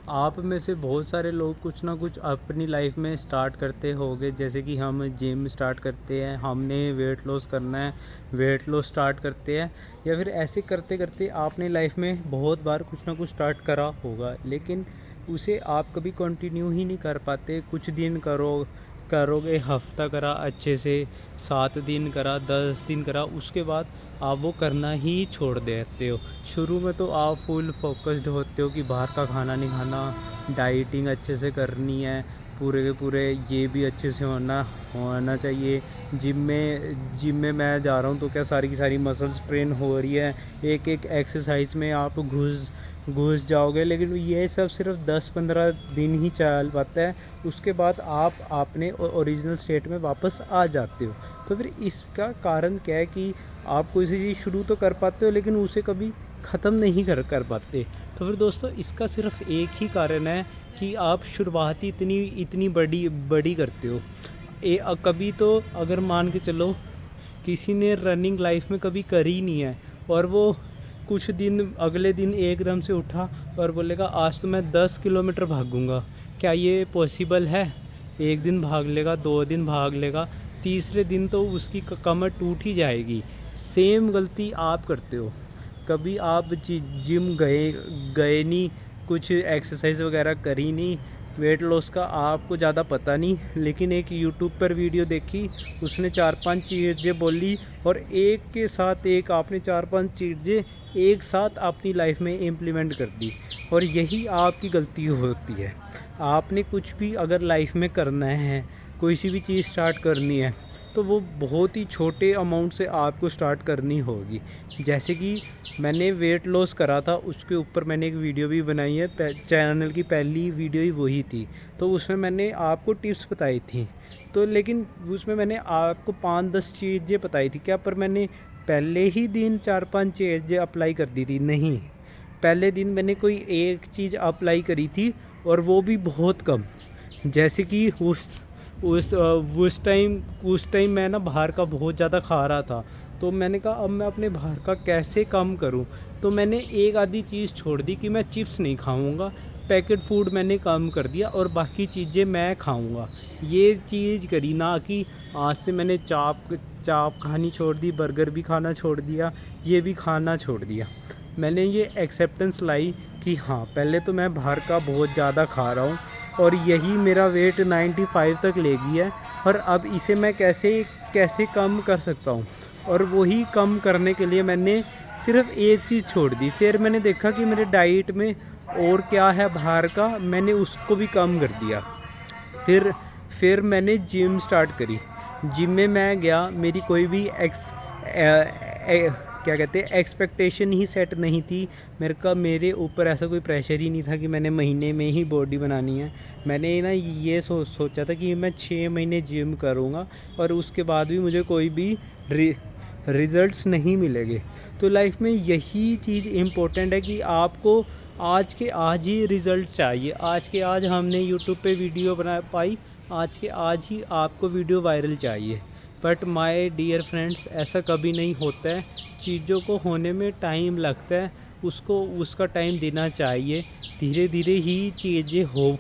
आप में से बहुत सारे लोग कुछ ना कुछ अपनी लाइफ में स्टार्ट करते होंगे, जैसे कि हम जिम स्टार्ट करते हैं, हमने वेट लॉस करना है, वेट लॉस स्टार्ट करते हैं, या फिर ऐसे करते करते आपने लाइफ में बहुत बार कुछ ना कुछ स्टार्ट करा होगा, लेकिन उसे आप कभी कंटिन्यू ही नहीं कर पाते। कुछ दिन करोगे, हफ्ता करा अच्छे से, 7 दिन करा, 10 दिन करा, उसके बाद आप वो करना ही छोड़ देते हो। शुरू में तो आप फुल फोकस्ड होते हो कि बाहर का खाना नहीं खाना, डाइटिंग अच्छे से करनी है, पूरे के पूरे ये भी अच्छे से होना होना चाहिए। जिम में मैं जा रहा हूँ तो क्या सारी की सारी मसल्स ट्रेन हो रही है, एक एक एक्सरसाइज में आप घुस जाओगे, लेकिन ये सब सिर्फ 10-15 दिन ही चल पाता है। उसके बाद आप अपने ओरिजिनल स्टेट में वापस आ जाते हो। तो फिर इसका कारण क्या है कि आप कोई सी चीज़ शुरू तो कर पाते हो, लेकिन उसे कभी ख़त्म नहीं कर पाते। तो फिर दोस्तों, इसका सिर्फ एक ही कारण है कि आप शुरुआत ही इतनी इतनी बड़ी बड़ी करते हो। कभी तो अगर मान के चलो किसी ने रनिंग लाइफ में कभी करी नहीं है, और वो कुछ दिन अगले दिन एकदम से उठा और बोलेगा आज तो मैं 10 किलोमीटर भागूंगा, क्या ये पॉसिबल है? एक दिन भाग लेगा, 2 दिन भाग लेगा, तीसरे दिन तो उसकी कमर टूट ही जाएगी। सेम गलती आप करते हो। कभी आप जिम गए नहीं, कुछ एक्सरसाइज वगैरह करी नहीं, वेट लॉस का आपको ज़्यादा पता नहीं, लेकिन एक यूट्यूब पर वीडियो देखी, उसने 4-5 चीज़ें बोली, और एक के साथ एक आपने 4-5 चीज़ें एक साथ अपनी लाइफ में इम्प्लीमेंट कर दी, और यही आपकी गलती होती है। आपने कुछ भी अगर लाइफ में करना है, कोई सी भी चीज़ स्टार्ट करनी है, तो वो बहुत ही छोटे अमाउंट से आपको स्टार्ट करनी होगी। जैसे कि मैंने वेट लॉस करा था, उसके ऊपर मैंने एक वीडियो भी बनाई है, चैनल की पहली वीडियो ही वही थी। तो उसमें मैंने आपको टिप्स बताई थी, तो लेकिन उसमें मैंने आपको 5-10 चीज़ें बताई थी क्या, पर मैंने पहले ही दिन 4-5 चीज़ें अप्लाई कर दी थी? नहीं, पहले दिन मैंने कोई एक चीज़ अप्लाई करी थी, और वो भी बहुत कम। जैसे कि उस टाइम मैं ना बाहर का बहुत ज़्यादा खा रहा था, तो मैंने कहा अब मैं अपने बाहर का कैसे कम करूं। तो मैंने एक आधी चीज़ छोड़ दी कि मैं चिप्स नहीं खाऊंगा, पैकेट फूड मैंने कम कर दिया, और बाकी चीज़ें मैं खाऊंगा। ये चीज़ करी, ना कि आज से मैंने चाप खानी छोड़ दी, बर्गर भी खाना छोड़ दिया, ये भी खाना छोड़ दिया। मैंने ये एक्सेप्टेंस लाई कि हाँ, पहले तो मैं बाहर का बहुत ज़्यादा खा रहा हूँ, और यही मेरा वेट 95 तक ले गया है, और अब इसे मैं कैसे कैसे कम कर सकता हूँ। और वही कम करने के लिए मैंने सिर्फ एक चीज़ छोड़ दी। फिर मैंने देखा कि मेरे डाइट में और क्या है बाहर का, मैंने उसको भी कम कर दिया। फिर मैंने जिम स्टार्ट करी। जिम में मैं गया, मेरी कोई भी क्या कहते हैं, एक्सपेक्टेशन ही सेट नहीं थी। मेरे ऊपर ऐसा कोई प्रेशर ही नहीं था कि मैंने महीने में ही बॉडी बनानी है। मैंने ना ये सोचा था कि मैं 6 महीने जिम करूँगा, और उसके बाद भी मुझे कोई भी रिज़ल्ट्स नहीं मिलेंगे। तो लाइफ में यही चीज़ इम्पोर्टेंट है कि आपको आज के आज ही रिज़ल्ट चाहिए। आज के आज हमने यूट्यूब पे वीडियो बना पाई, आज के आज ही आपको वीडियो वायरल चाहिए। बट माय डियर फ्रेंड्स, ऐसा कभी नहीं होता है। चीज़ों को होने में टाइम लगता है, उसको उसका टाइम देना चाहिए। धीरे धीरे ही चीज़ें हो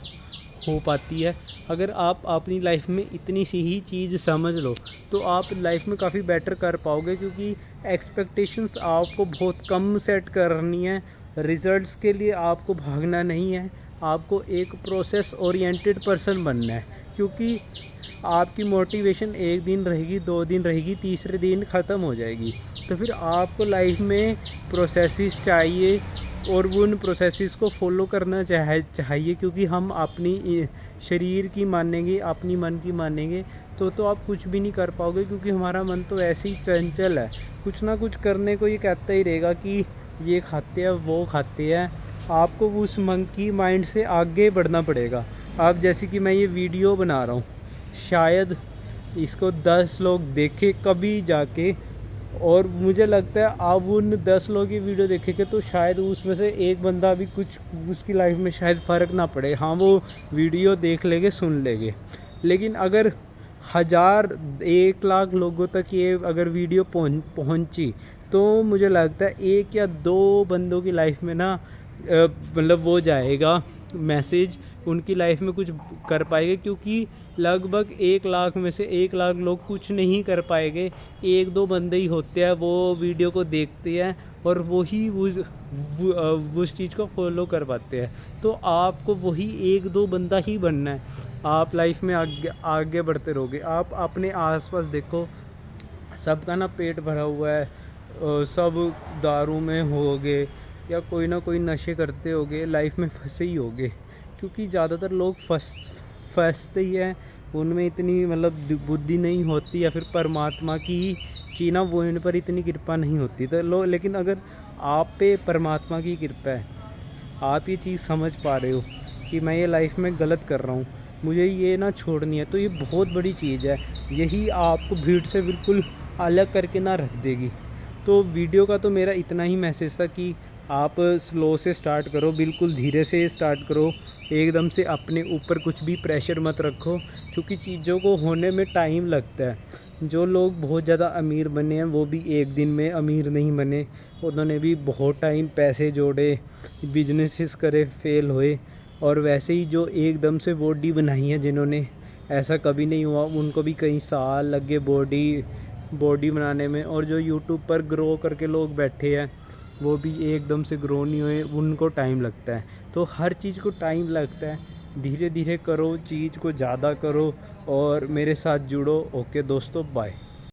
पाती है। अगर आप अपनी लाइफ में इतनी सी ही चीज़ समझ लो, तो आप लाइफ में काफ़ी बेटर कर पाओगे, क्योंकि एक्सपेक्टेशंस आपको बहुत कम सेट करनी है। रिज़ल्ट्स के लिए आपको भागना नहीं है, आपको एक प्रोसेस ओरिएंटेड पर्सन बनना है। क्योंकि आपकी मोटिवेशन एक दिन रहेगी, 2 दिन रहेगी, तीसरे दिन ख़त्म हो जाएगी। तो फिर आपको लाइफ में प्रोसेसेस चाहिए, और उन प्रोसेसेस को फॉलो करना चाहिए, क्योंकि हम अपनी शरीर की मानेंगे, अपनी मन की मानेंगे, तो आप कुछ भी नहीं कर पाओगे। क्योंकि हमारा मन तो ऐसे ही चंचल है, कुछ ना कुछ करने को ये कहता ही रहेगा कि ये खाते हैं, वो खाते हैं। आपको उस मंकी माइंड से आगे बढ़ना पड़ेगा। अब जैसे कि मैं ये वीडियो बना रहा हूँ, शायद इसको 10 लोग देखें कभी जाके, और मुझे लगता है आप उन 10 लोगों की वीडियो देखेंगे तो शायद उसमें से एक बंदा भी कुछ उसकी लाइफ में शायद फ़र्क ना पड़े। हाँ, वो वीडियो देख लेंगे, सुन लेंगे। लेकिन अगर 1000 1 लाख लोगों तक ये अगर वीडियो पहुंची, तो मुझे लगता है 1 या 2 बंदों की लाइफ में ना मतलब वो जाएगा, मैसेज उनकी लाइफ में कुछ कर पाएंगे, क्योंकि लगभग 1 लाख में से 1 लाख लोग कुछ नहीं कर पाएंगे। 1-2 बंदे ही होते हैं वो वीडियो को देखते हैं और वही उस चीज़ को फॉलो कर पाते हैं। तो आपको वही 1-2 बंदा ही बनना है। आप लाइफ में आगे आगे बढ़ते रहोगे। आप अपने आसपास देखो, सबका ना पेट भरा हुआ है, सब दारू में होगे या कोई ना कोई नशे करते होगे, लाइफ में फंसे ही होगे। क्योंकि ज़्यादातर लोग फंसते ही हैं, उनमें इतनी मतलब बुद्धि नहीं होती, या फिर परमात्मा की ना वो इन पर इतनी कृपा नहीं होती। तो लेकिन अगर आप पे परमात्मा की कृपा है, आप ये चीज़ समझ पा रहे हो कि मैं ये लाइफ में गलत कर रहा हूँ, मुझे ये ना छोड़नी है, तो ये बहुत बड़ी चीज़ है। यही आपको भीड़ से बिल्कुल अलग करके ना रख देगी। तो वीडियो का तो मेरा इतना ही मैसेज था कि आप स्लो से स्टार्ट करो, बिल्कुल धीरे से स्टार्ट करो, एकदम से अपने ऊपर कुछ भी प्रेशर मत रखो, क्योंकि चीज़ों को होने में टाइम लगता है। जो लोग बहुत ज़्यादा अमीर बने हैं वो भी एक दिन में अमीर नहीं बने, उन्होंने भी बहुत टाइम पैसे जोड़े, बिजनेसेस करे, फेल हुए। और वैसे ही जो एकदम से बॉडी बनाई है जिन्होंने, ऐसा कभी नहीं हुआ, उनको भी कई साल लगे बॉडी बनाने में। और जो यूट्यूब पर ग्रो करके लोग बैठे हैं वो भी एकदम से ग्रो नहीं हुए, उनको टाइम लगता है। तो हर चीज़ को टाइम लगता है, धीरे धीरे करो, चीज़ को ज़्यादा करो और मेरे साथ जुड़ो। ओके दोस्तों, बाय।